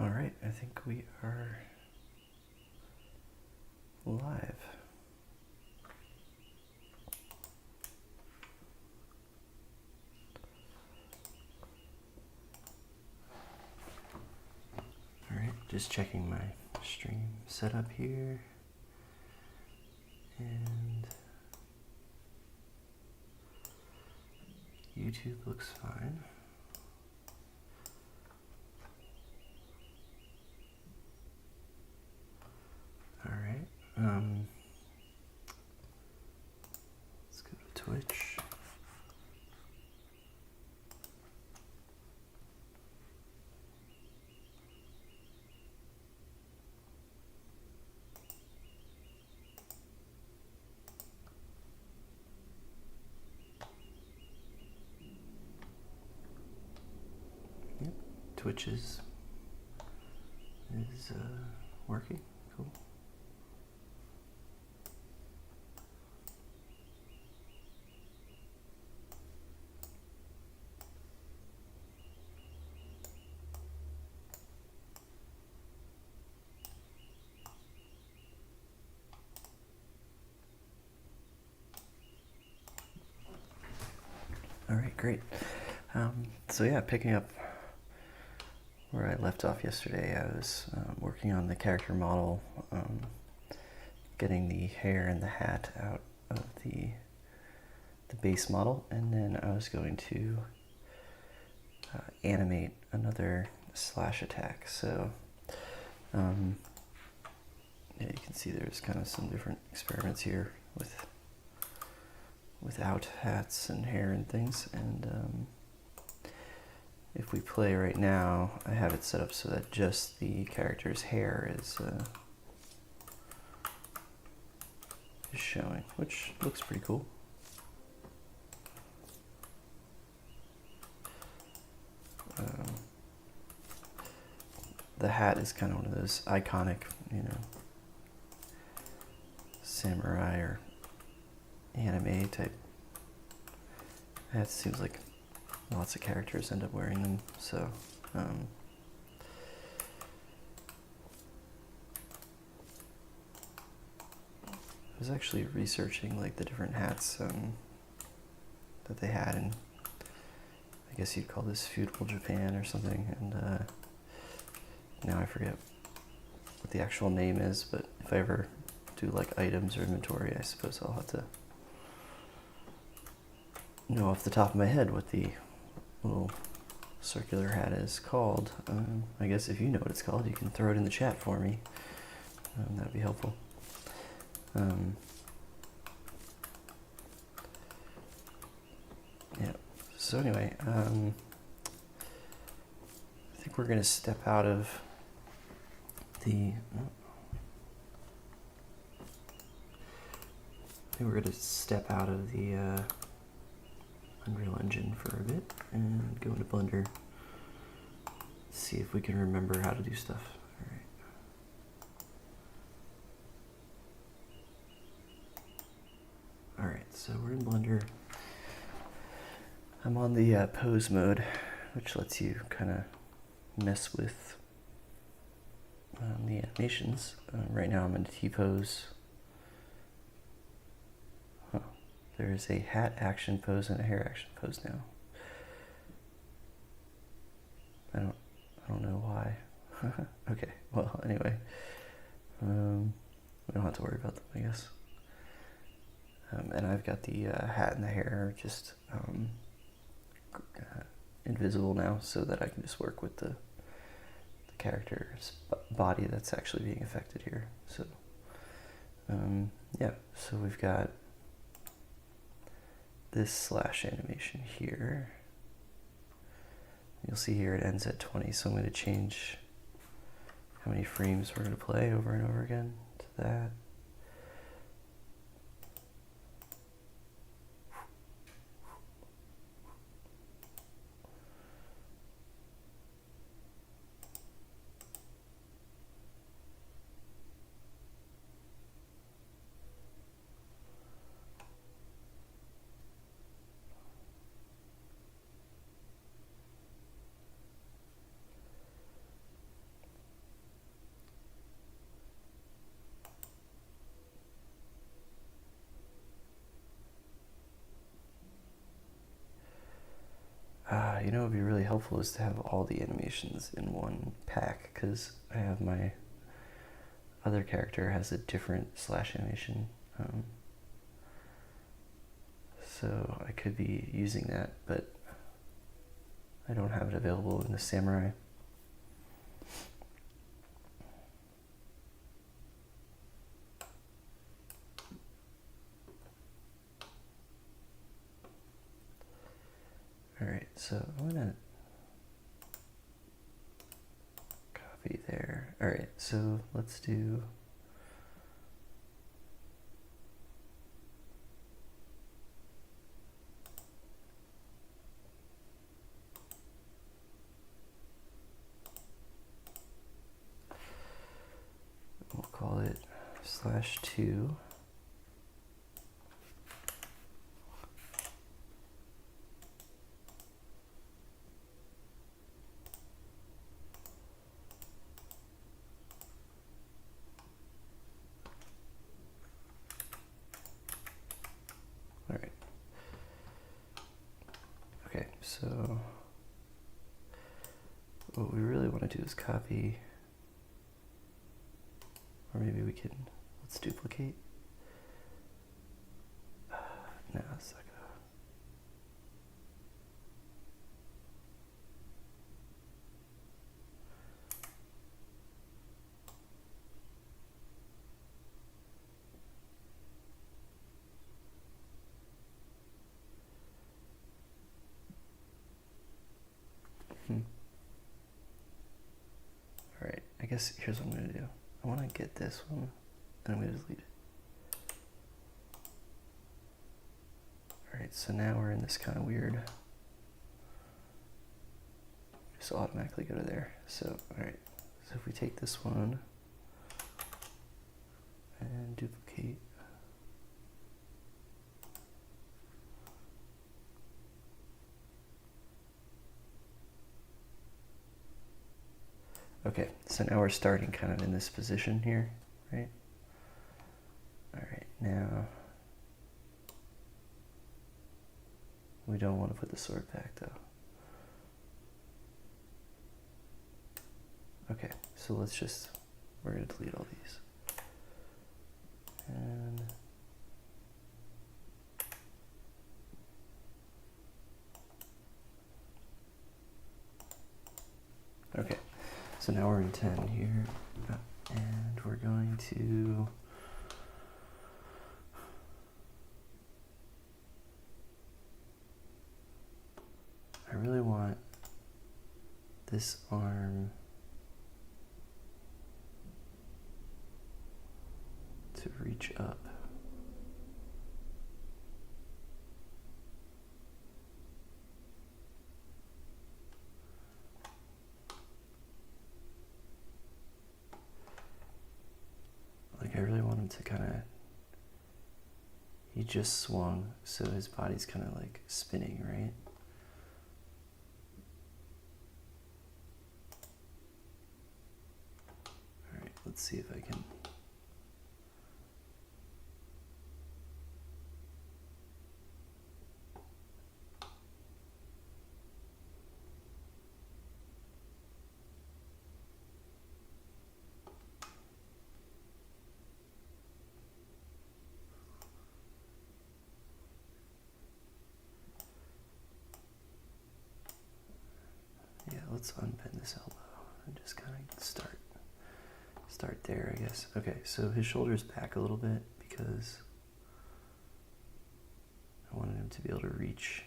All right, I think we are live. All right, just checking my stream setup here. And YouTube looks fine. All right, let's go to Twitch. Yep, Twitch is working. Cool. All right, great. So yeah, picking up where I left off yesterday, I was working on the character model, getting the hair and the hat out of the base model, and then I was going to animate another slash attack. So yeah, you can see there's kind of some different experiments here without hats and hair and things. And if we play right now, I have it set up so that just the character's hair is showing, which looks pretty cool. The hat is kind of one of those iconic, samurai or anime type hats. Seems like lots of characters end up wearing them. So I was actually researching like the different hats that they had in, I guess you'd call this feudal Japan or something, and now I forget what the actual name is, but if I ever do like items or inventory, I suppose I'll have to know off the top of my head what the little circular hat is called. I guess if you know what it's called, you can throw it in the chat for me. That'd be helpful. Yeah, so anyway, I think we're going to step out of the Unreal Engine for a bit and go into Blender, see if we can remember how to do stuff. All right, so we're in Blender. I'm on the pose mode, which lets you kind of mess with the animations. Right now I'm in T-pose. There is a hat action pose and a hair action pose now. I don't know why. Okay, well, anyway. We don't have to worry about them, I guess. And I've got the hat and the hair just invisible now, so that I can just work with the character's body that's actually being affected here. So, yeah, so we've got this slash animation here. You'll see here it ends at 20, so I'm going to change how many frames we're going to play over and over again to that. be really helpful is to have all the animations in one pack, because I have my other character has a different slash animation. So I could be using that, but I don't have it available in the Samurai. Alright, so I'm gonna copy there. Alright, so let's do we'll call it /2. Alright. Okay, so what we really want to do is copy, or maybe we can, let's duplicate. No, it's not gonna. Alright, I guess here's what I'm going to do. I want to get this one, and I'm going to delete it. Alright, so now we're in this kind of weird, just automatically go to there. So, alright, so if we take this one and duplicate, okay, so now we're starting kind of in this position here, right? Alright, now we don't want to put the sword back though. Okay, so let's just, we're going to delete all these. And okay, so now we're in 10 here, and we're going to I really want this arm to reach up. Like I really want him to kind of, he just swung, so his body's kind of like spinning, right? Alright, let's see if I can. Let's unbend this elbow and just kind of start there, I guess. Okay, so his shoulder's back a little bit because I wanted him to be able to reach.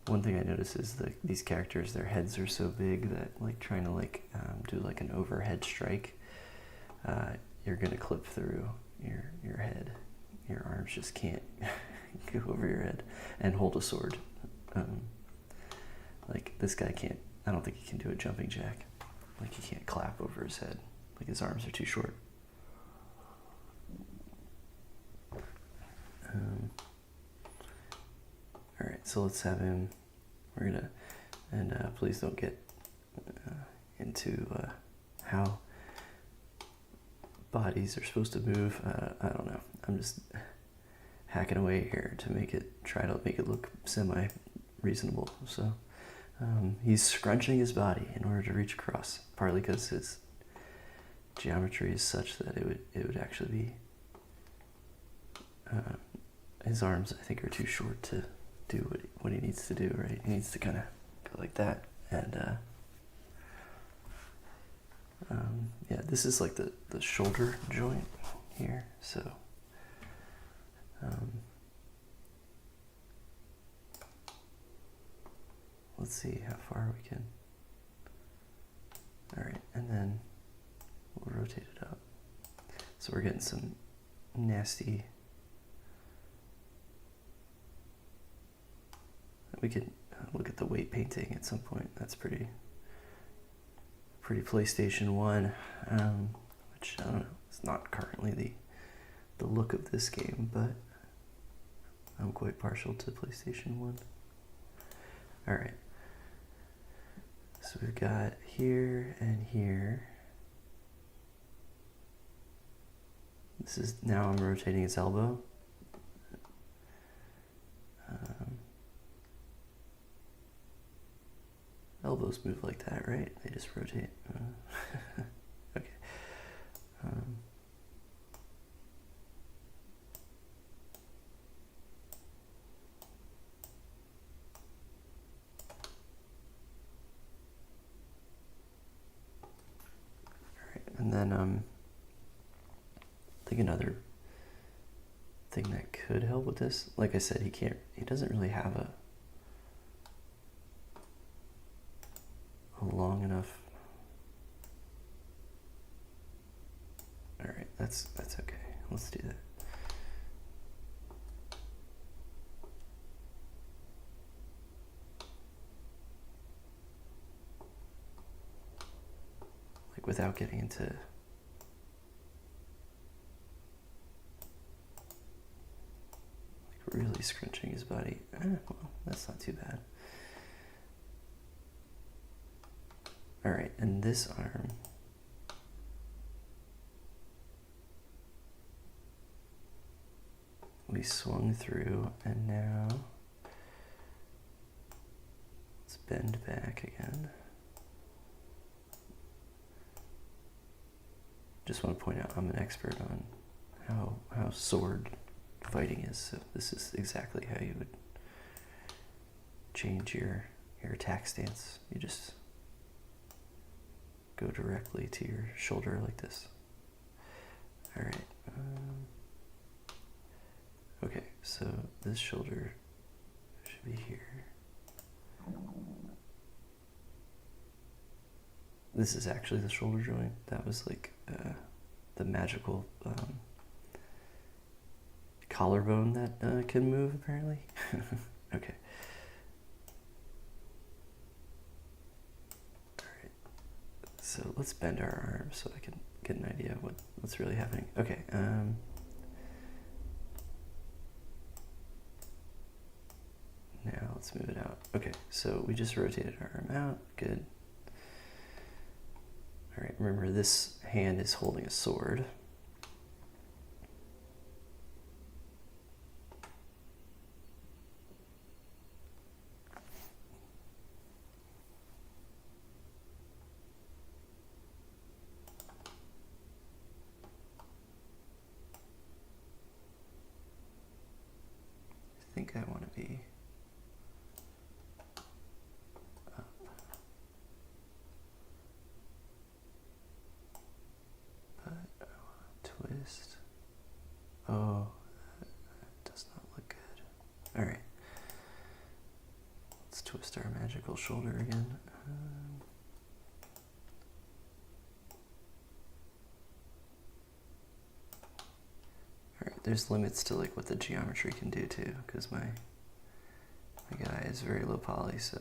One thing I notice is that these characters, their heads are so big that like trying to like do like an overhead strike, you're gonna clip through your head. Your arms just can't go over your head and hold a sword. Like this guy can't, I don't think he can do a jumping jack. Like he can't clap over his head. Like his arms are too short. All right, so let's have him, we're gonna, and please don't get into how bodies are supposed to move. I don't know. I'm just hacking away here to try to make it look semi-reasonable. So he's scrunching his body in order to reach across, partly because his geometry is such that it would actually be, his arms I think are too short to do what he needs to do, right? He needs to kind of go like that, and yeah, this is like the shoulder joint here, so let's see how far we can. All right, and then we'll rotate it up. So we're getting some nasty. We could look at the weight painting at some point. That's pretty PlayStation 1, which I don't know, it's not currently the look of this game, but I'm quite partial to PlayStation 1. All right. So we've got here and here. This is, now I'm rotating its elbow. Elbows move like that, right? They just rotate. Okay. And then I think another thing that could help with this, like I said, he doesn't really have a long enough. All right, that's okay. Let's do that. Like without getting into like really scrunching his body. Well, that's not too bad. All right, and this arm, we swung through, and now let's bend back again. Just want to point out I'm an expert on how sword fighting is, so this is exactly how you would change your attack stance. You just go directly to your shoulder like this. All right. Okay, so this shoulder should be here. This is actually the shoulder joint. That was like the magical collarbone that can move, apparently. Okay. So let's bend our arms so I can get an idea of what's really happening. Okay. Now let's move it out. Okay, so we just rotated our arm out. Good. All right, remember this hand is holding a sword. I think I want to be up. But I want to twist. Oh, that does not look good. All right. Let's twist our magical shoulder again. Alright, there's limits to like what the geometry can do too, because my guy is very low poly, so.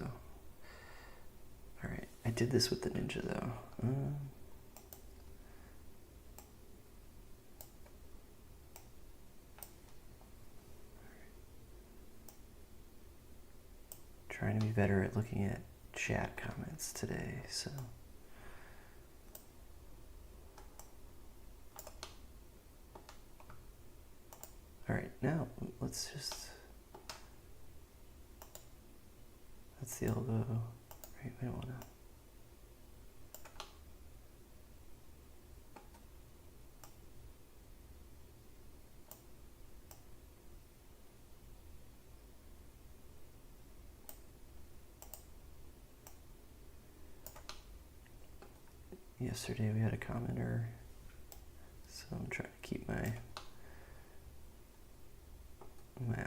Alright, I did this with the ninja though. Trying to be better at looking at chat comments today, so. All right, now let's just, that's the elbow, right? We don't want to. Yesterday we had a commenter, so I'm trying to keep my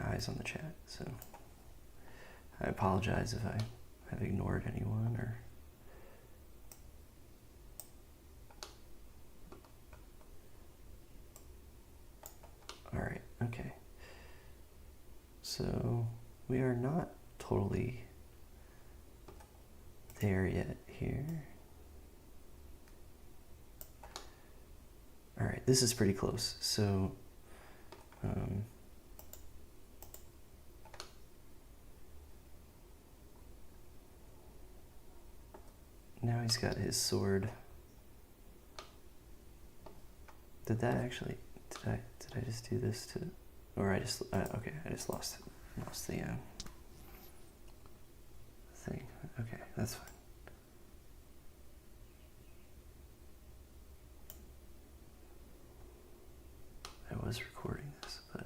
eyes on the chat, so I apologize if I have ignored anyone or all right, okay. So we are not totally there yet here. All right, this is pretty close. So now he's got his sword. Did that actually, did I just do this to, or I just, okay, I just lost the thing. Okay, that's fine. I was recording this, but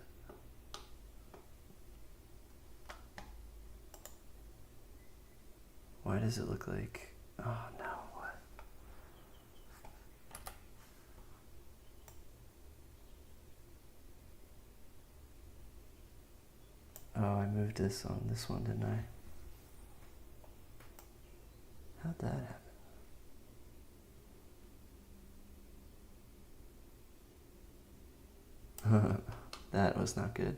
why does it look like, oh no, what? Oh, I moved this on this one, didn't I? How'd that happen? That was not good.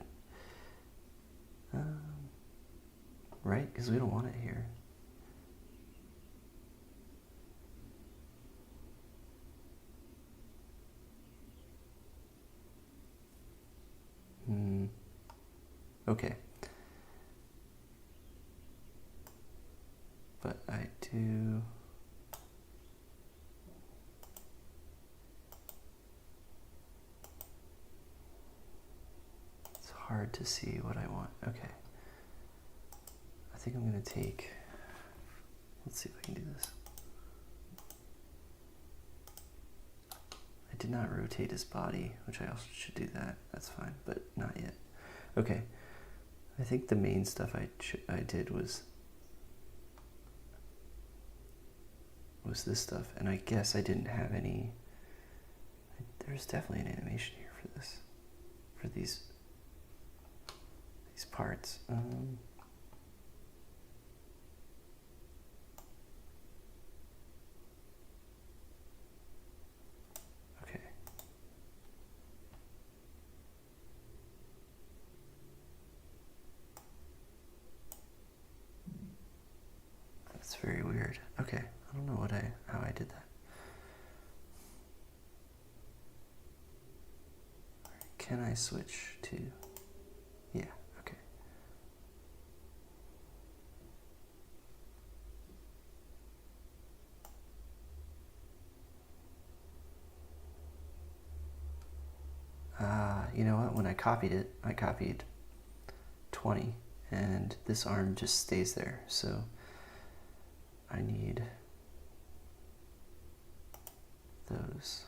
Right? Because we don't want it here. Okay. But I do... It's hard to see what I want. Okay. I think I'm going to take... Let's see if I can do this. I did not rotate his body, which I also should do that. That's fine, but not yet. Okay. I think the main stuff I did was this stuff, and I guess I didn't have any. There's definitely an animation here for this, for these parts. Okay. That's very weird. Okay. I don't know how I did that. Can I switch to, yeah, okay. You know what, when I copied it, I copied 20 and this arm just stays there. So I need those.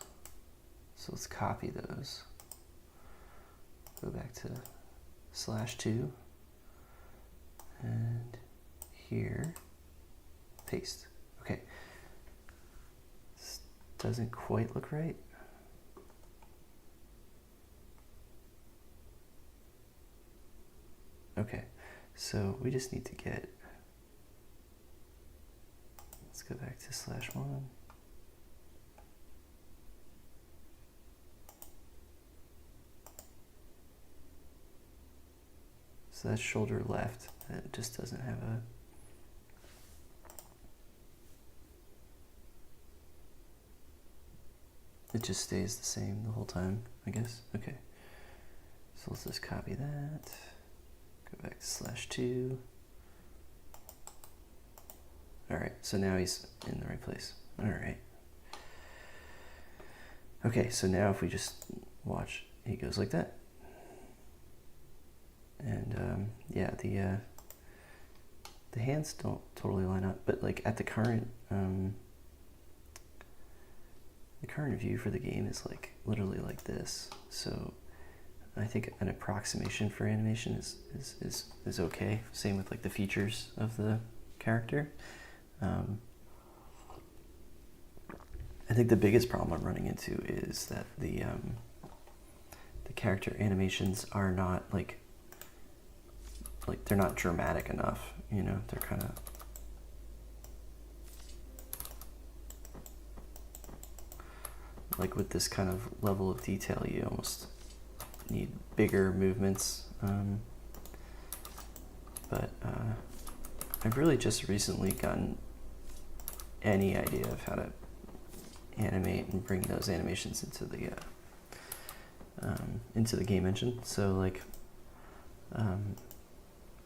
So let's copy those. Go back to /2 and here, paste. Okay. This doesn't quite look right. Okay, so we just need to get, let's go back to /1. So that's shoulder left. It just doesn't have a... It just stays the same the whole time, I guess. Okay. So let's just copy that. Go back to /2. All right, so now he's in the right place. All right. Okay, so now if we just watch, he goes like that. the hands don't totally line up, but like at the current view for the game is like literally like this. So I think an approximation for animation is okay. Same with like the features of the character. I think the biggest problem I'm running into is that the character animations are not like they're not dramatic enough, you know. They're kind of like, with this kind of level of detail, you almost need bigger movements. But I've really just recently gotten any idea of how to animate and bring those animations into the game engine. So like,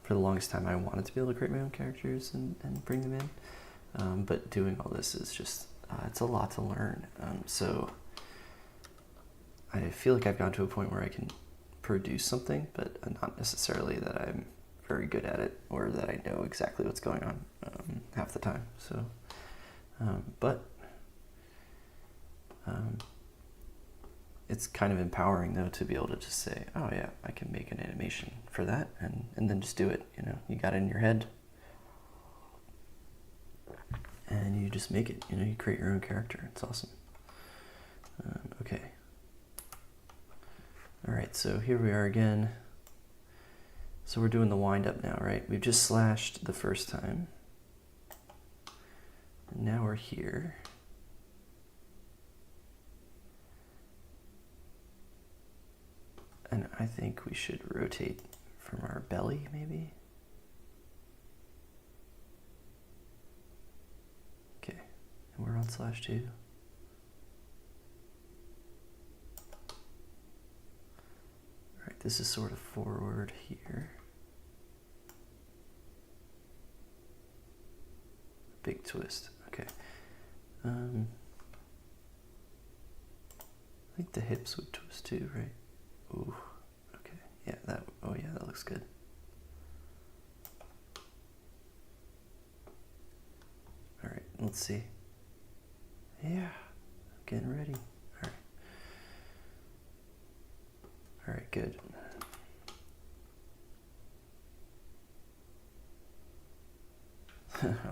for the longest time, I wanted to be able to create my own characters and bring them in. But doing all this is just, it's a lot to learn. So I feel like I've gotten to a point where I can produce something, but not necessarily that I'm very good at it or that I know exactly what's going on half the time. So, it's kind of empowering though to be able to just say, oh yeah, I can make an animation for that, and then just do it. You know, you got it in your head and you just make it. You know, you create your own character. It's awesome. Okay. All right, so here we are again. So we're doing the wind up now, right? We've just slashed the first time. And now we're here. And I think we should rotate from our belly, maybe. Okay, and we're on /2. All right, this is sort of forward here. Big twist, okay. I think the hips would twist too, right? Ooh, okay, yeah, that looks good. All right, let's see. Yeah, getting ready. All right, good.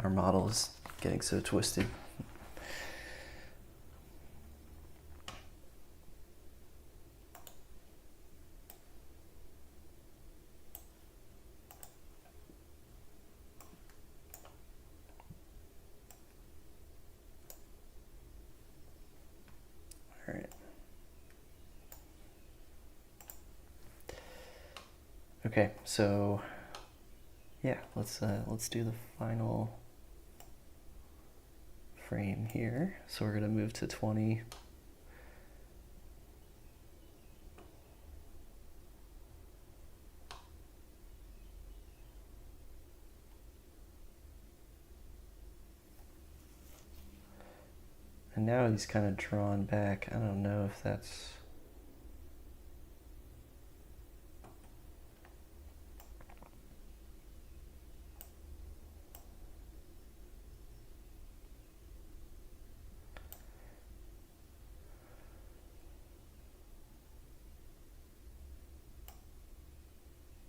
Our model is getting so twisted. All right. Okay, so yeah, let's do the final frame here. So we're gonna move to 20. And now he's kind of drawn back. I don't know if that's...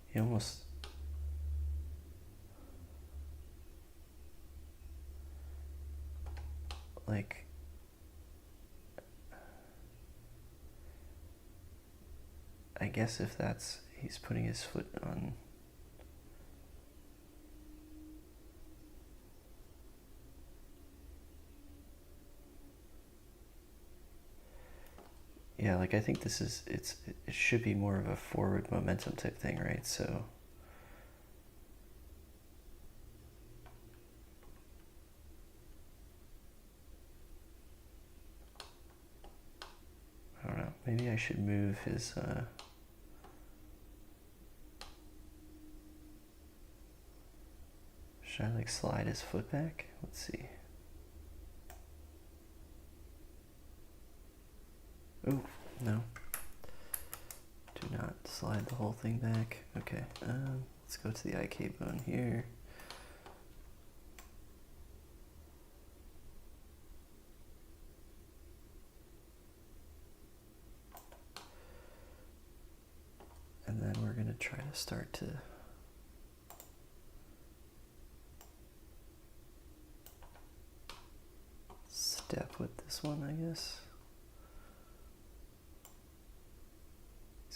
He almost... like... I guess if that's... he's putting his foot on... Yeah, like I think this is... it should be more of a forward momentum type thing, right? So... I don't know. Maybe I should move his... Should I like slide his foot back? Let's see. Oh, no. Do not slide the whole thing back. Okay, let's let's go to the IK bone here. And then we're going to try to start to step with this one, I guess.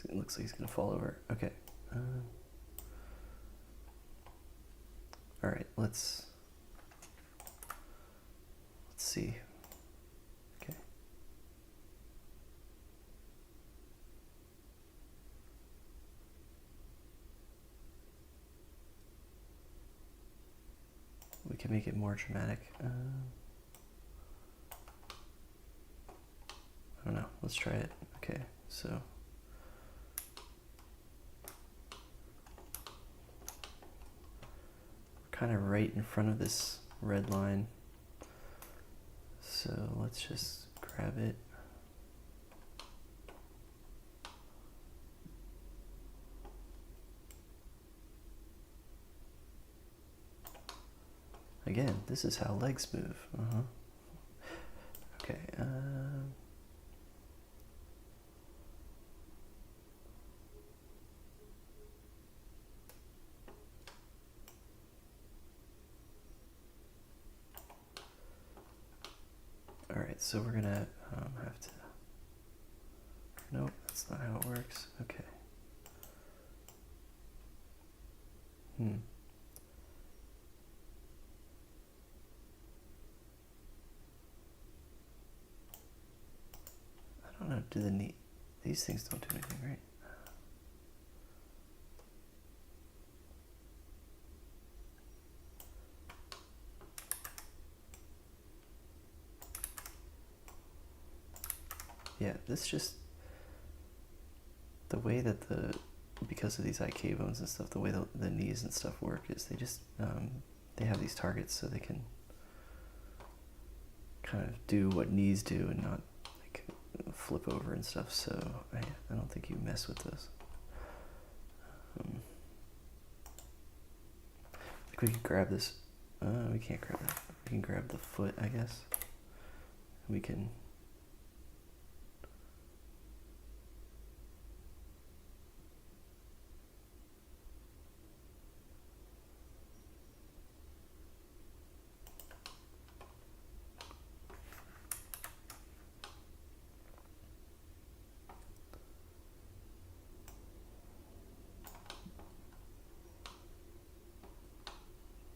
It looks like he's going to fall over. Okay. All right, let's see. Okay. We can make it more dramatic. I don't know. Let's try it. Okay, so kind of right in front of this red line. So let's just grab it. Again, this is how legs move. Okay. All right, so we're gonna have to. Nope, that's not how it works. Okay. I don't know. Do these things don't do anything, right? Yeah, this just the way that because of these IK bones and stuff, the way the knees and stuff work is they just they have these targets so they can kind of do what knees do and not like flip over and stuff. So I don't think you mess with those. Like we could grab this. We can't grab that. We can grab the foot, I guess. We can.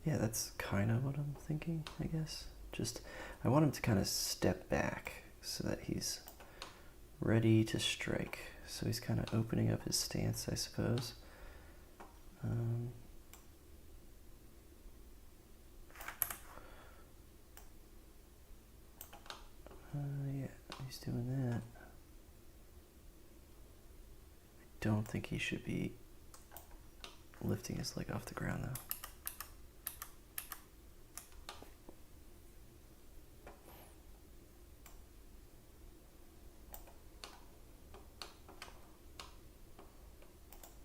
Yeah, that's kind of what I'm thinking, I guess. Just, I want him to kind of step back so that he's ready to strike. So he's kind of opening up his stance, I suppose. Yeah, he's doing that. I don't think he should be lifting his leg off the ground, though.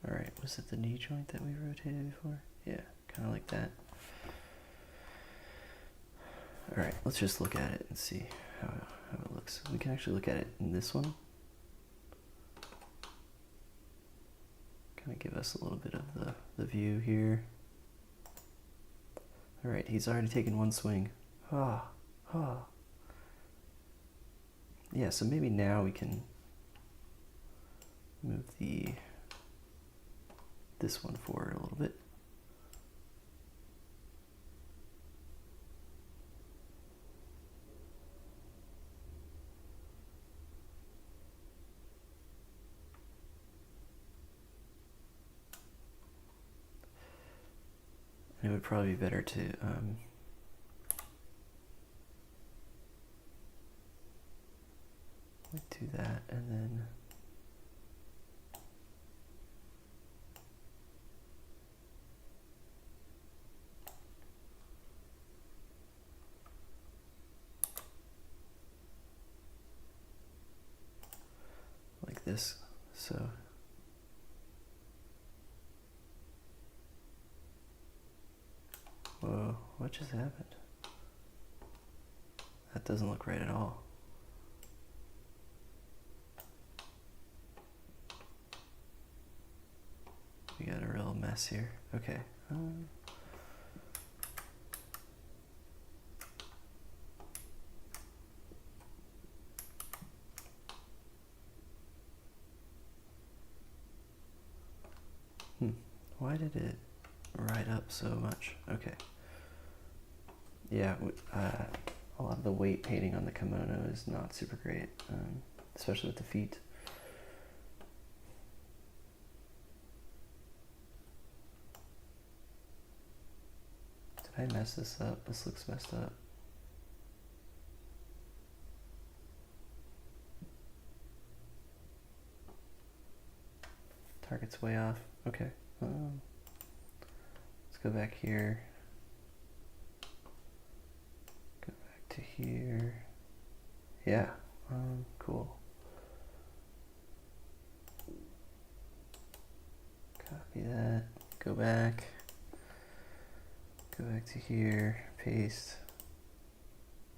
Alright, was it the knee joint that we rotated before? Yeah, kind of like that. Alright, let's just look at it and see how it looks. We can actually look at it in this one. Kind of give us a little bit of the view here. Alright, he's already taken one swing. Yeah, so maybe now we can move this one forward a little bit. And it would probably be better to do that and then like this. So Whoa, what just happened? That doesn't look right at all. We got a real mess here. Okay. Why did it ride up so much? Okay. Yeah, a lot of the weight painting on the kimono is not super great, especially with the feet. Did I mess this up? This looks messed up. Target's way off. Okay. Let's go back here. Go back to here. Yeah. Cool. Copy that. Go back. Go back to here. Paste.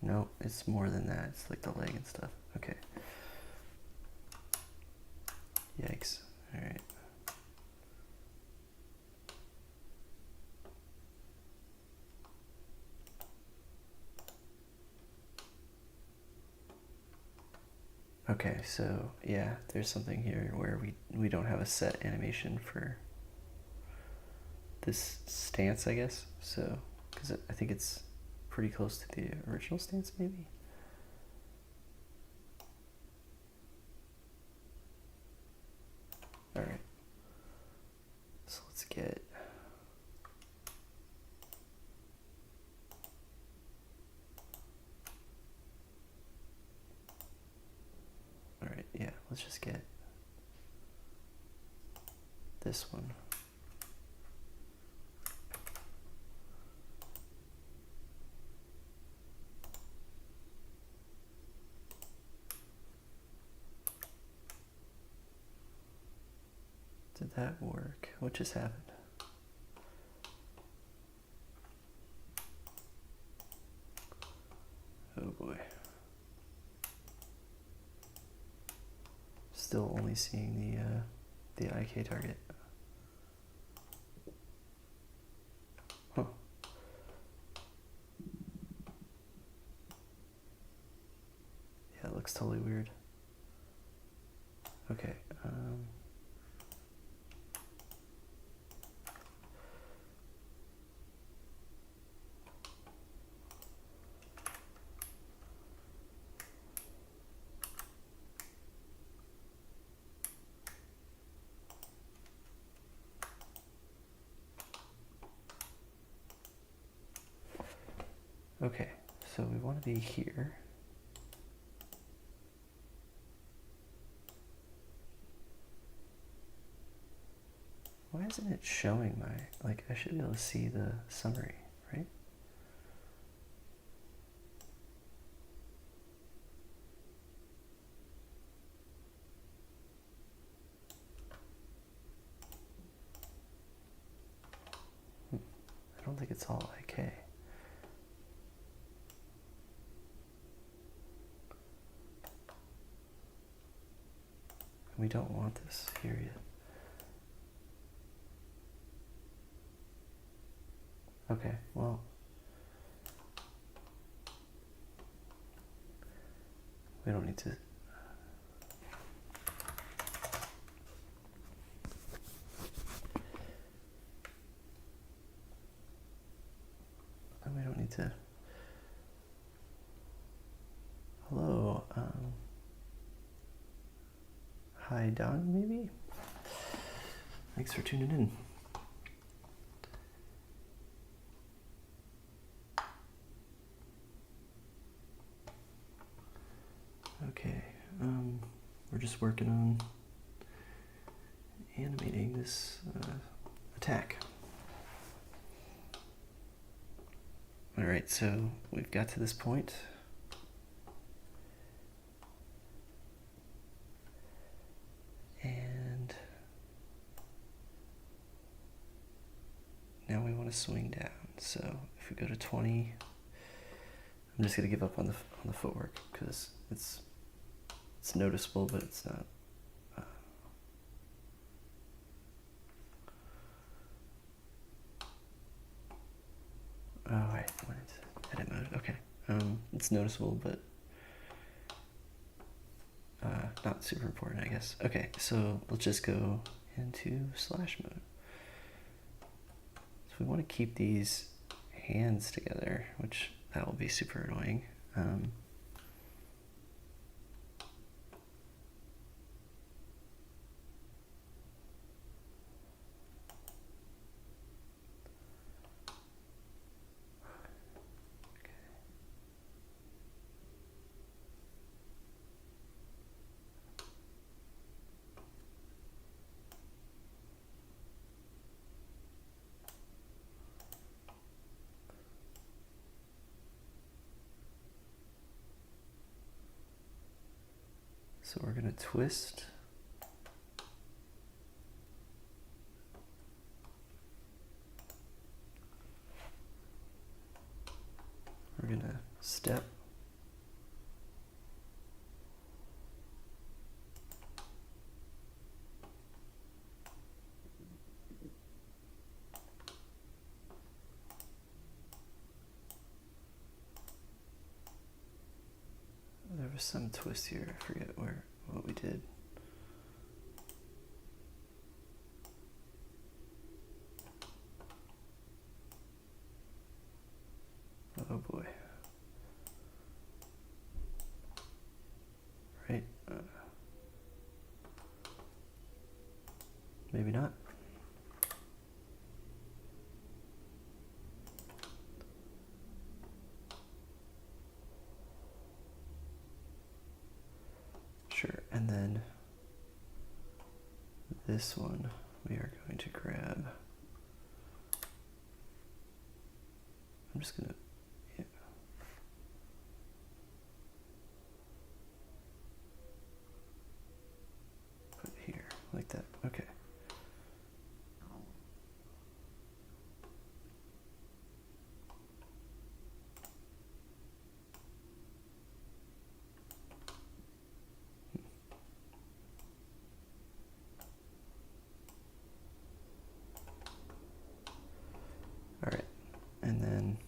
Nope, it's more than that. It's like the leg and stuff. Okay. Yikes. All right. Okay, so yeah, there's something here where we don't have a set animation for this stance, I guess. So, because I think it's pretty close to the original stance, maybe. All right. So let's get. All right, yeah, let's just get this one. Did that work? What just happened? Oh boy. Still only seeing the IK target. Huh. Yeah, it looks totally weird. Okay. Okay, so we want to be here. Why isn't it showing my, like, I should be able to see the summary, right? I don't think it's all IK. We don't want this here yet. Okay, well. We don't need to. We don't need to. Hello, hi Don, maybe? Thanks for tuning in. Okay, we're just working on animating this attack. All right, so we've got to this point. And now we want to swing down. So if we go to 20, I'm just gonna give up on the footwork because it's noticeable, but it's not. Oh, wait, edit mode. Okay, it's noticeable, but not super important, I guess. Okay, so let's just go into slash mode. So we want to keep these hands together, which that will be super annoying. So we're going to twist. We're going to step. There was some twist here. I forget what we did. Oh boy. Right. Maybe not. Sure, and then this one we are going to grab. I'm just gonna, yeah. Put it here, like that, okay. All right, and then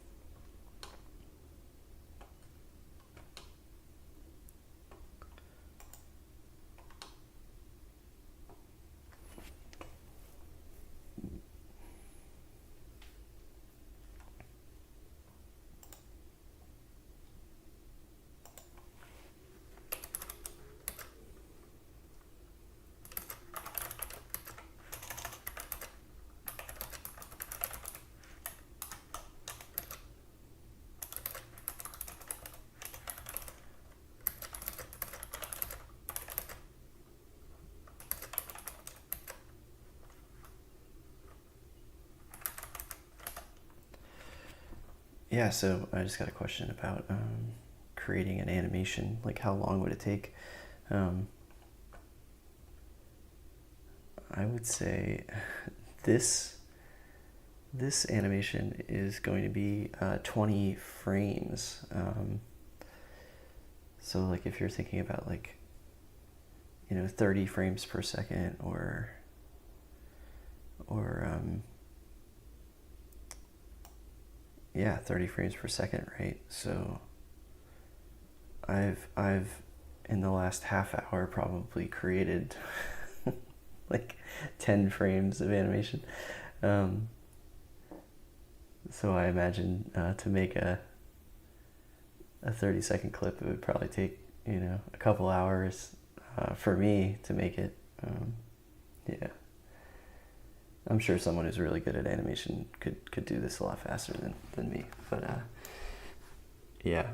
yeah, so I just got a question about creating an animation. Like, how long would it take? I would say this animation is going to be 20 frames. So like if you're thinking about like, 30 frames per second or yeah, 30 frames per second, right? So I've in the last half hour probably created like 10 frames of animation. So I imagine to make a 30-second clip, it would probably take, a couple hours for me to make it. Yeah. I'm sure someone who's really good at animation could do this a lot faster than me. But yeah.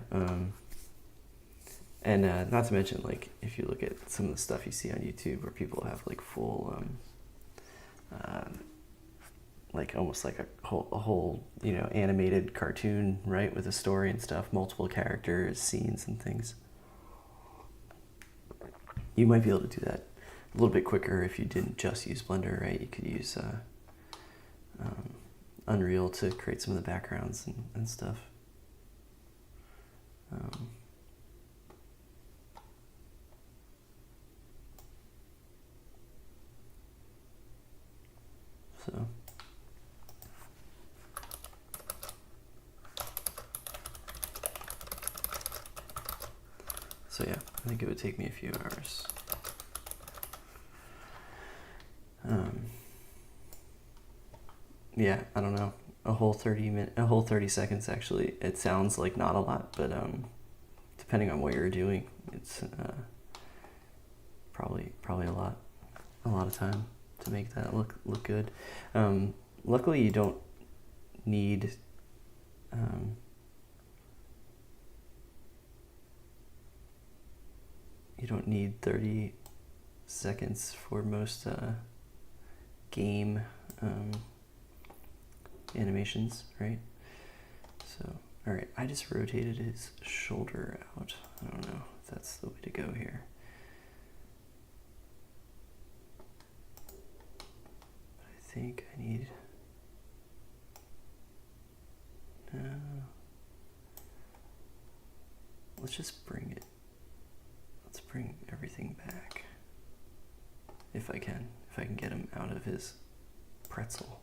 And not to mention, like, if you look at some of the stuff you see on YouTube where people have like full, like almost like a whole, animated cartoon, right, with a story and stuff, multiple characters, scenes and things. You might be able to do that a little bit quicker if you didn't just use Blender, right? You could use Unreal to create some of the backgrounds and stuff. So yeah, I think it would take me a few hours. Yeah, I don't know. A whole 30 seconds actually. It sounds like not a lot, but depending on what you're doing, it's probably a lot of time to make that look good. Luckily, you don't need you don't need 30 seconds for most game animations, right? So, all right, I just rotated his shoulder out. I don't know if that's the way to go here. But I think I need... No. Let's just bring it. Let's bring everything back. If I can get him out of his pretzel.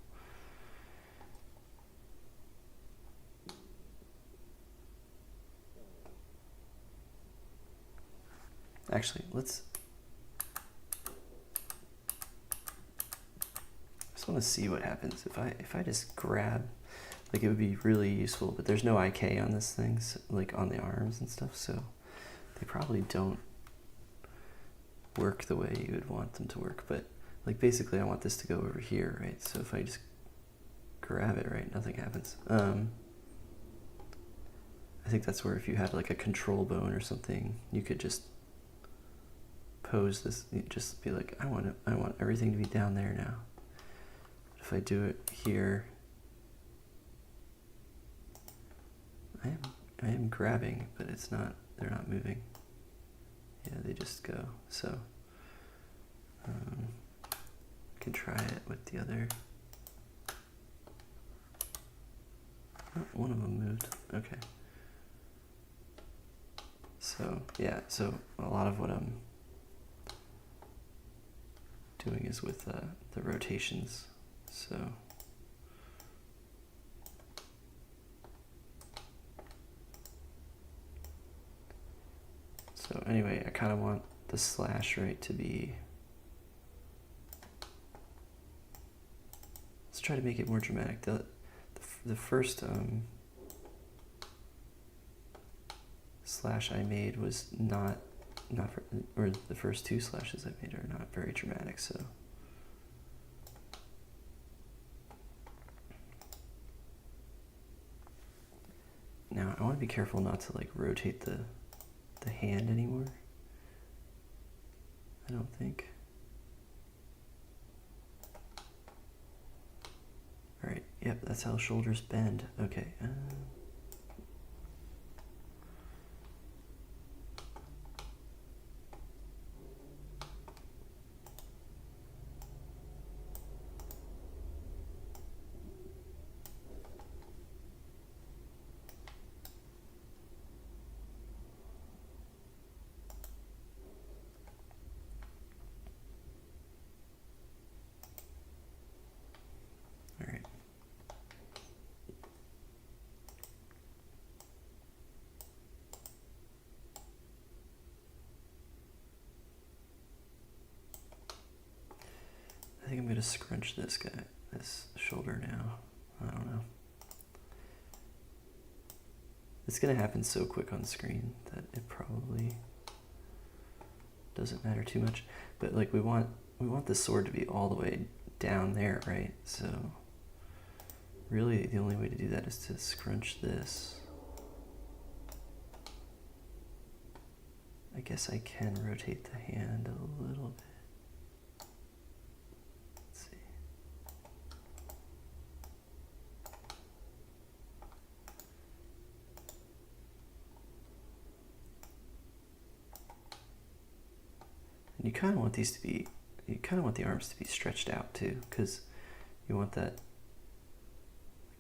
Actually, I just want to see what happens if I just grab, like it would be really useful, but there's no IK on this thing, so, like on the arms and stuff, so they probably don't work the way you would want them to work, but like basically I want this to go over here, right? So if I just grab it, right, nothing happens. I think that's where if you had like a control bone or something, you could just pose this, just be like, I want everything to be down there now. But if I do it here, I am grabbing, but it's not, they're not moving. Yeah, they just go. So I can try it with the other. Oh, one of them moved. Okay. So yeah, so a lot of what I'm doing is with the rotations. So anyway, I kind of want the slash right to be, let's try to make it more dramatic. The first slash I made was not or the first two slashes I made are not very dramatic, so now I want to be careful not to like rotate the hand anymore. I don't think. All right, yep, that's how shoulders bend. Okay. I think I'm going to scrunch this shoulder now. I don't know. It's going to happen so quick on screen that it probably doesn't matter too much. But like we want the sword to be all the way down there, right? So really the only way to do that is to scrunch this. I guess I can rotate the hand a little bit. You kind of want these to be, you kind of want the arms to be stretched out too, because you want that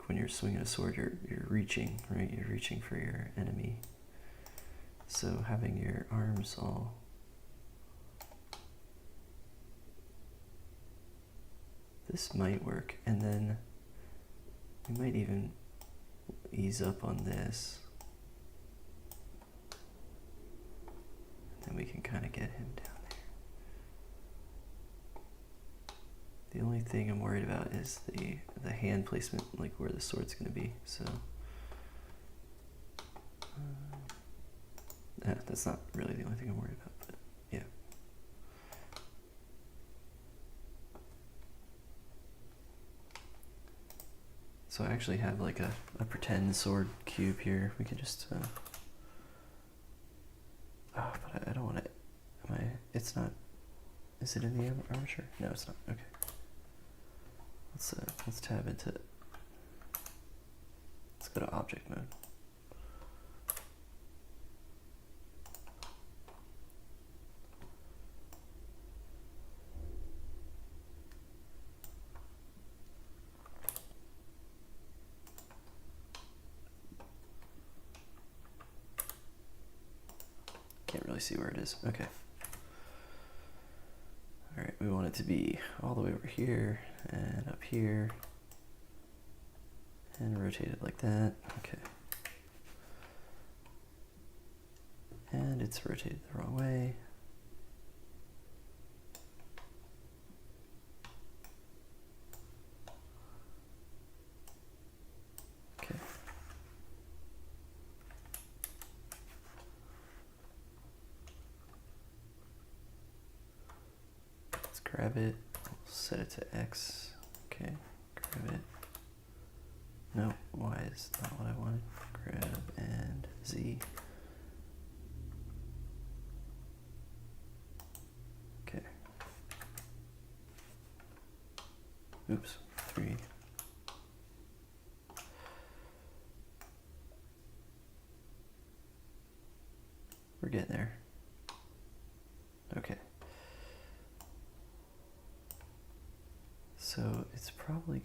when you're swinging a sword, you're reaching, right? You're reaching for your enemy. So having your arms all this might work, and then we might even ease up on this. And then we can kind of get him down there. The only thing I'm worried about is the hand placement, like where the sword's going to be. So that's not really the only thing I'm worried about, but yeah. So I actually have like a pretend sword cube here. We can just, oh, but I don't want it. It's not, is it in the armature? No, it's not, okay. Let's tab into it. Let's go to object mode. Can't really see where it is. Okay. All right, we want it to be all the way over here and up here and rotate it like that. Okay. And it's rotated the wrong way. Okay. Let's grab it, set it to X. Okay, grab it. No, Y is not what I wanted. Grab and Z. Okay. Oops, 3. We're getting there. Okay. So it's probably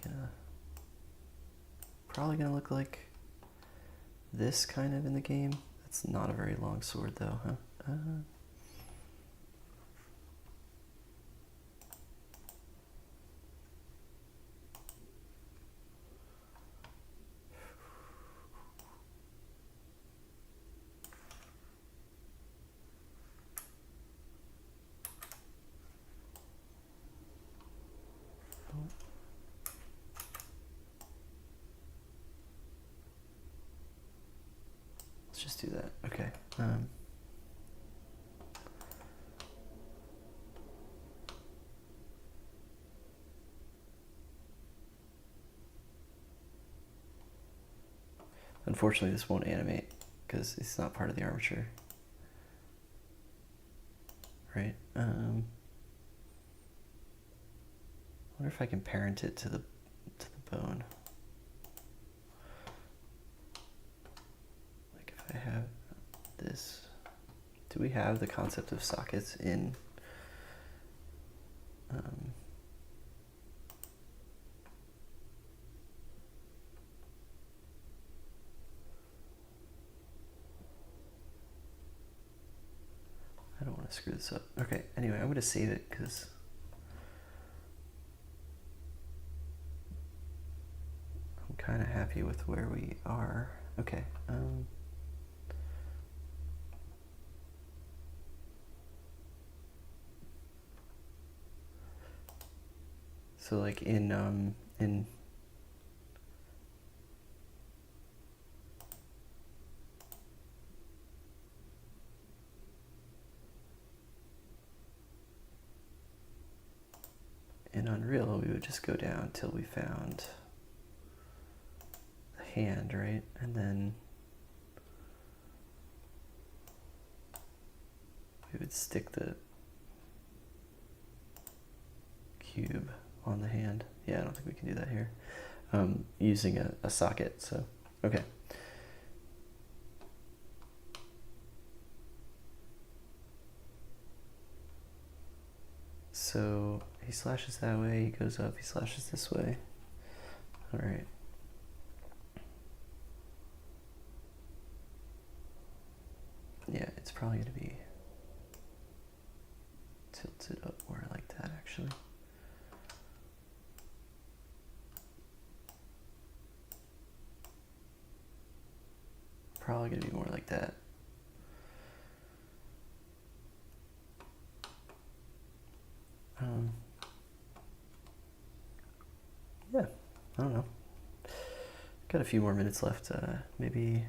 gonna look like this kind of in the game. That's not a very long sword though, huh? Let's just do that. Okay. Unfortunately, this won't animate because it's not part of the armature. Right? I wonder if I can parent it to the bone. Like if I have this, do we have the concept of sockets in I don't want to screw this up. Okay, anyway, I'm going to save it because I'm kind of happy with where we are. Okay. So like in Unreal, we would just go down till we found the hand, right? And then we would stick the cube on the hand. Yeah, I don't think we can do that here. Using a socket, so, okay. So he slashes that way, he goes up, he slashes this way. All right. probably going to be tilted up more like that, actually. Probably going to be more like that. Yeah, I don't know. Got a few more minutes left. Maybe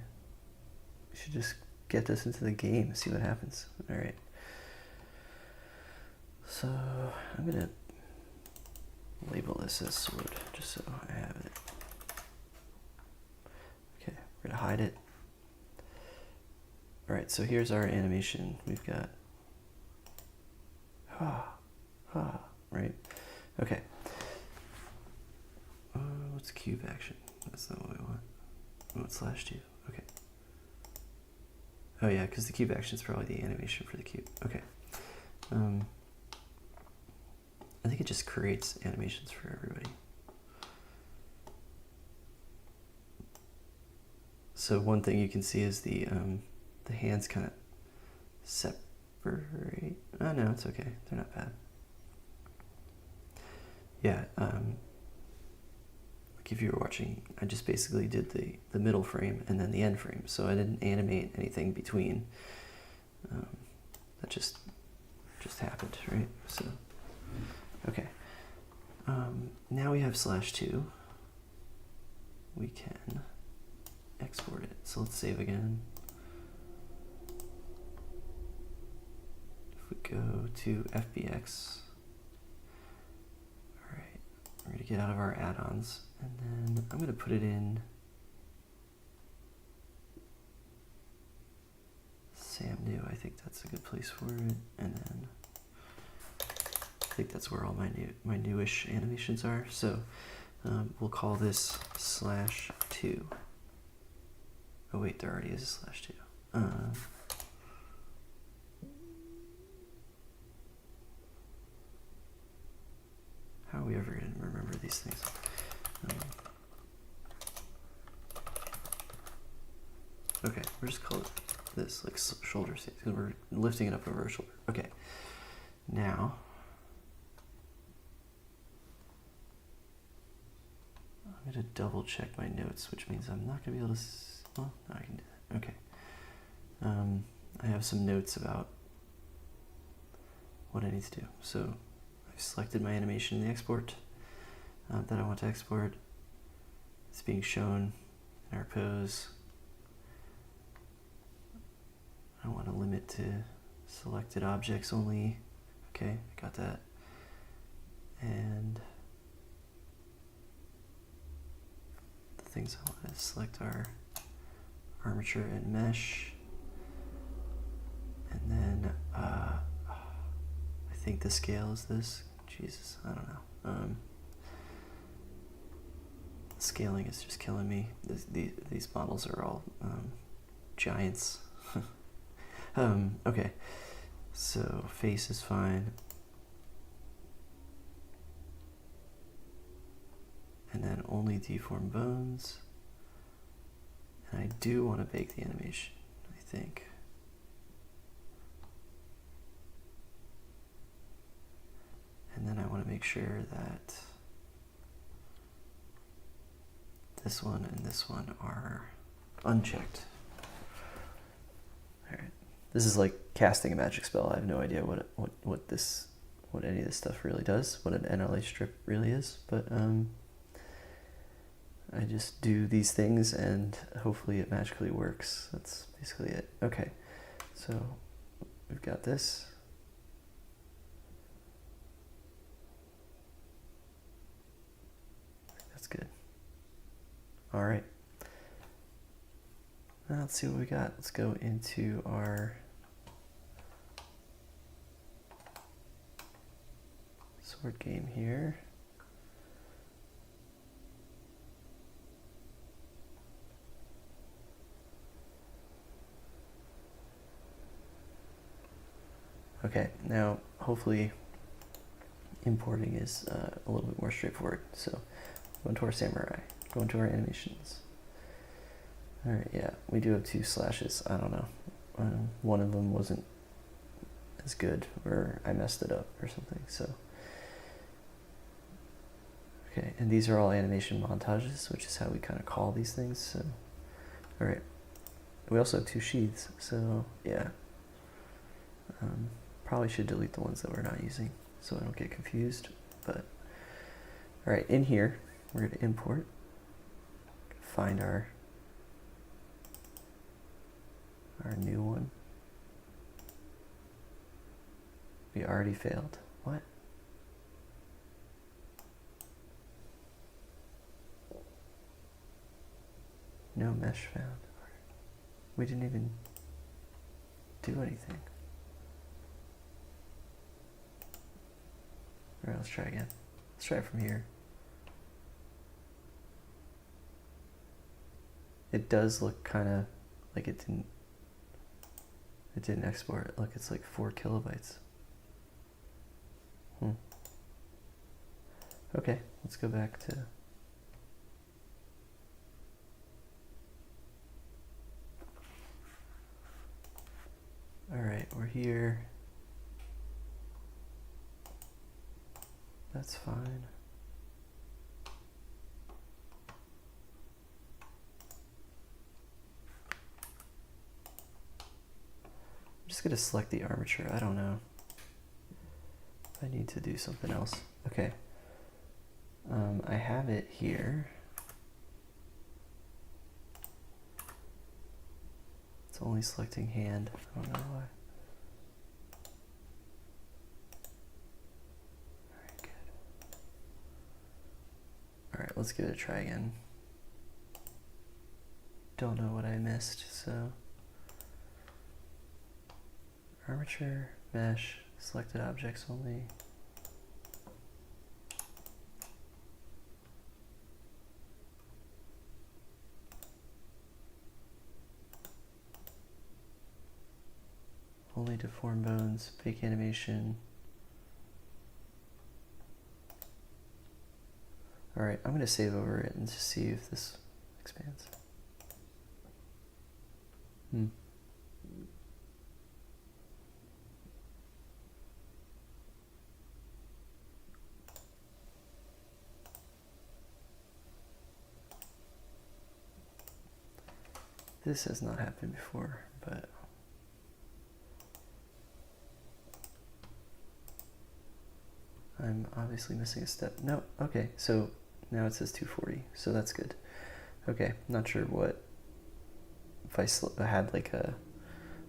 we should just get this into the game, see what happens. All right. So I'm gonna label this as sword, just so I have it. Okay, we're gonna hide it. All right, so here's our animation. We've got right? Okay. What's cube action? That's not what we want. We want /2. Okay. Oh yeah, because the cube action is probably the animation for the cube. Okay. I think it just creates animations for everybody. So one thing you can see is the hands kind of separate. Oh no, it's okay. They're not bad. Yeah. Like if you were watching, I just basically did the middle frame and then the end frame, so I didn't animate anything between. That just happened, right? So, okay. Now we have /2. We can export it. So let's save again. If we go to FBX, all right, we're gonna get out of our add-ons, and then I'm gonna put it in Sam New. I think that's a good place for it, and then I think that's where all my newish animations are. So we'll call this /2. Oh wait, there already is a /2. How are we ever going to remember these things? Okay, we're just call it this, like shoulder seat, because we're lifting it up over our shoulder. Okay, now I'm going to double check my notes, which means I'm not going to be able to. Well, no, I can do that. Okay. I have some notes about what I need to do. So I've selected my animation in the export that I want to export. It's being shown in our pose. I want to limit to selected objects only. Okay, I got that. And the things I want to select are armature and mesh. And then I think the scale is this. Jesus, I don't know. The scaling is just killing me. These models are all giants. Okay, so face is fine. And then only deform bones. And I do want to bake the animation, I think. And then I want to make sure that this one and this one are unchecked. All right. This is like casting a magic spell. I have no idea what any of this stuff really does, what an NLA strip really is, but I just do these things and hopefully it magically works. That's basically it. Okay, so we've got this. That's good. All right. Now let's see what we got. Let's go into our sword game here. Okay, now hopefully importing is a little bit more straightforward. So go into our samurai, go into our animations. All right, yeah, we do have 2 slashes. I don't know. one of them wasn't as good, or I messed it up or something. So, okay, and these are all animation montages, which is how we kind of call these things. So, all right, we also have 2 sheaths, so yeah. Probably should delete the ones that we're not using so I don't get confused. But all right, in here we're going to import, find our new one. We already failed. What? No mesh found. We didn't even do anything. All right, let's try again. Let's try it from here. It does look kind of like it didn't export it. Look, it's like 4 kilobytes. Okay, let's go back to all right, we're here. That's fine. I'm just going to select the armature. I don't know. I need to do something else. Okay. I have it here. It's only selecting hand. I don't know why. Alright, good. Alright, let's give it a try again. Don't know what I missed, so armature, mesh, selected objects only. Only deform bones, fake animation. All right, I'm going to save over it and just see if this expands. This has not happened before, but I'm obviously missing a step. No, okay, so now it says 240, so that's good. Okay, not sure what, if I had like a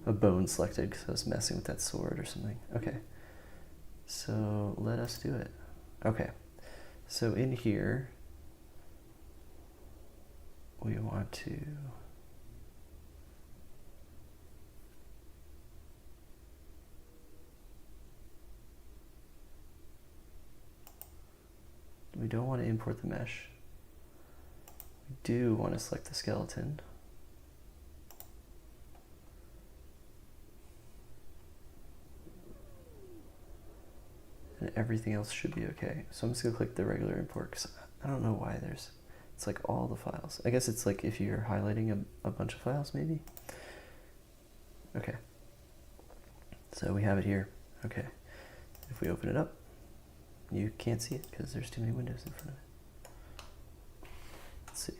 bone selected because I was messing with that sword or something. Okay, so let us do it. Okay, so in here, we want to we don't want to import the mesh. We do want to select the skeleton. And everything else should be okay. So I'm just going to click the regular import because I don't know why it's like all the files. I guess it's like if you're highlighting a bunch of files maybe. Okay. So we have it here. Okay. If we open it up, you can't see it because there's too many windows in front of it. Let's see.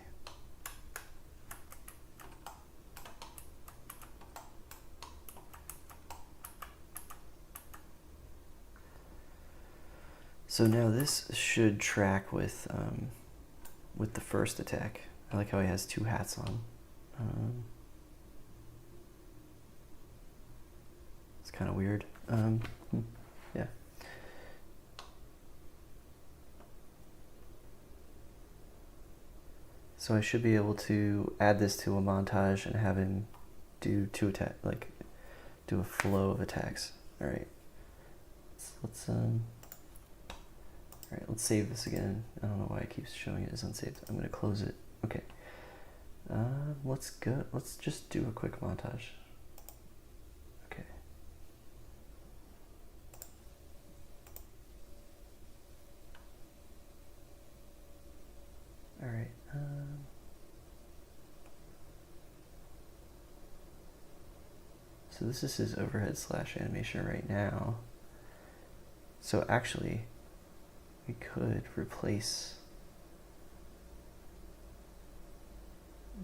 So now this should track with the first attack. I like how he has 2 hats on. It's kind of weird. Yeah. So I should be able to add this to a montage and have him do 2 attack, like do a flow of attacks. All right. All right, let's save this again. I don't know why it keeps showing it as unsaved. I'm going to close it. Okay. Let's just do a quick montage. Okay. All right. So this is his overhead slash animation right now. So actually, we could replace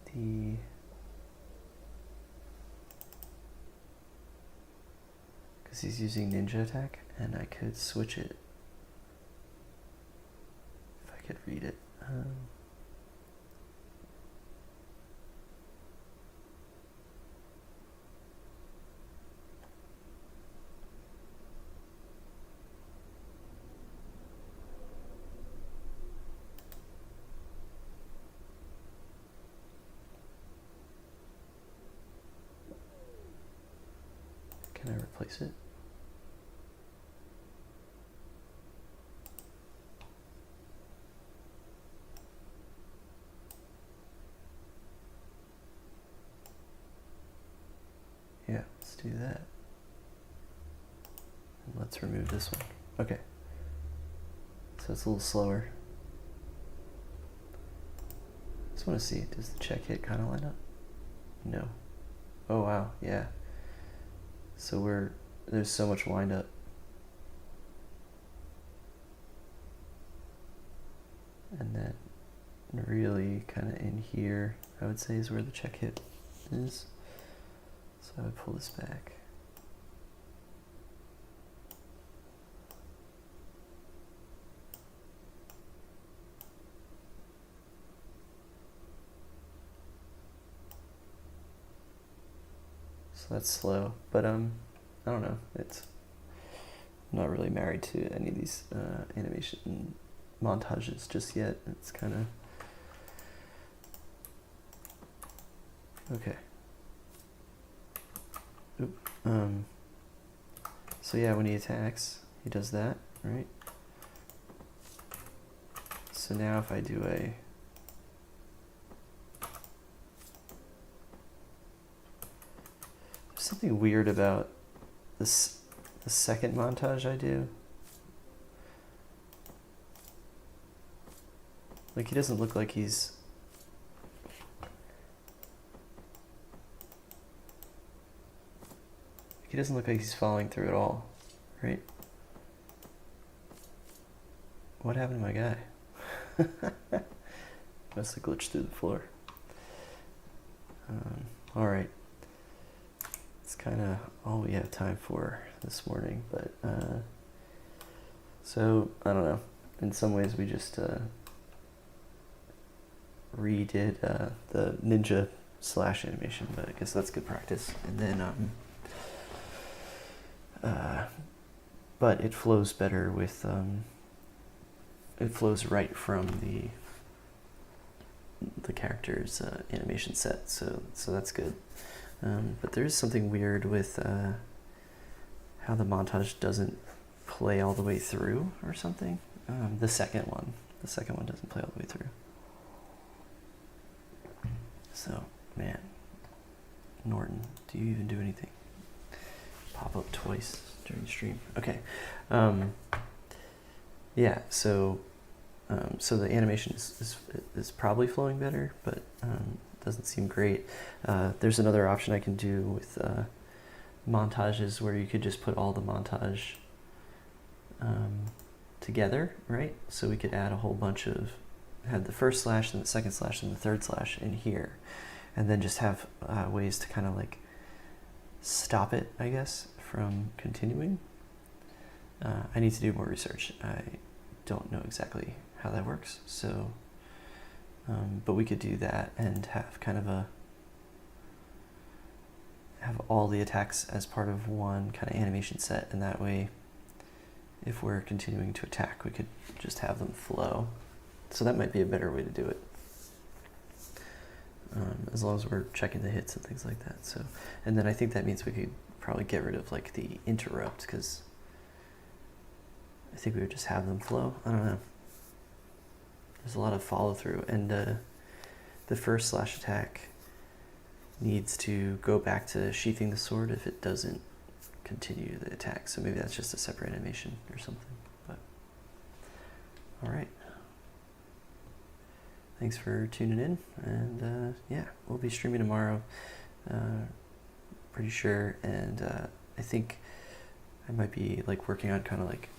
the because he's using ninja attack, and I could switch it if I could read it. Can I replace it? Yeah, let's do that. And let's remove this one. Okay. So it's a little slower. Just want to see, does the check hit kind of line up? No. Oh wow, yeah. So there's so much wind up. And then really kind of in here, I would say, is where the check hit is. So I would pull this back. So that's slow, but I don't know. I'm not really married to any of these animation montages just yet. It's kind of okay. Oop. So yeah, when he attacks, he does that, right? So now if I do there's something weird about the second montage I do. Like, he doesn't look like he's following through at all, right? What happened to my guy? Must have glitched through the floor. All right. It's kind of all we have time for this morning, but so I don't know. In some ways, we just redid the ninja slash animation, but I guess that's good practice. And then, but it flows better with it flows right from the character's animation set, so that's good. But there is something weird with how the montage doesn't play all the way through or something. The second one doesn't play all the way through. So, man, Norton, do you even do anything? Pop up twice during the stream. Okay. Yeah, so the animation is probably flowing better, but doesn't seem great. There's another option I can do with montages where you could just put all the montage together, right? So we could add a whole bunch of, have the first slash, and the second slash, and the third slash in here, and then just have ways to kind of like stop it, I guess, from continuing. I need to do more research. I don't know exactly how that works, so but we could do that and have kind of have all the attacks as part of one kind of animation set, and that way if we're continuing to attack, we could just have them flow. So that might be a better way to do it, as long as we're checking the hits and things like that. So, and then I think that means we could probably get rid of like the interrupt, because I think we would just have them flow. I don't know. There's a lot of follow through, and the first slash attack needs to go back to sheathing the sword if it doesn't continue the attack. So maybe that's just a separate animation or something. But all right. Thanks for tuning in, and yeah, we'll be streaming tomorrow. pretty sure, and I think I might be like working on kind of like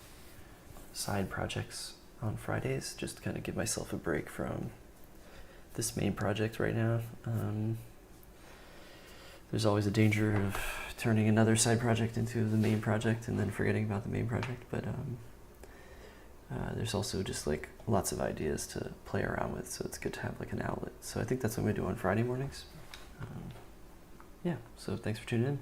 side projects on Fridays, just to kind of give myself a break from this main project right now. There's always a danger of turning another side project into the main project and then forgetting about the main project, but there's also just like lots of ideas to play around with, so it's good to have like an outlet. So I think that's what I'm gonna do on Friday mornings. Yeah, so thanks for tuning in.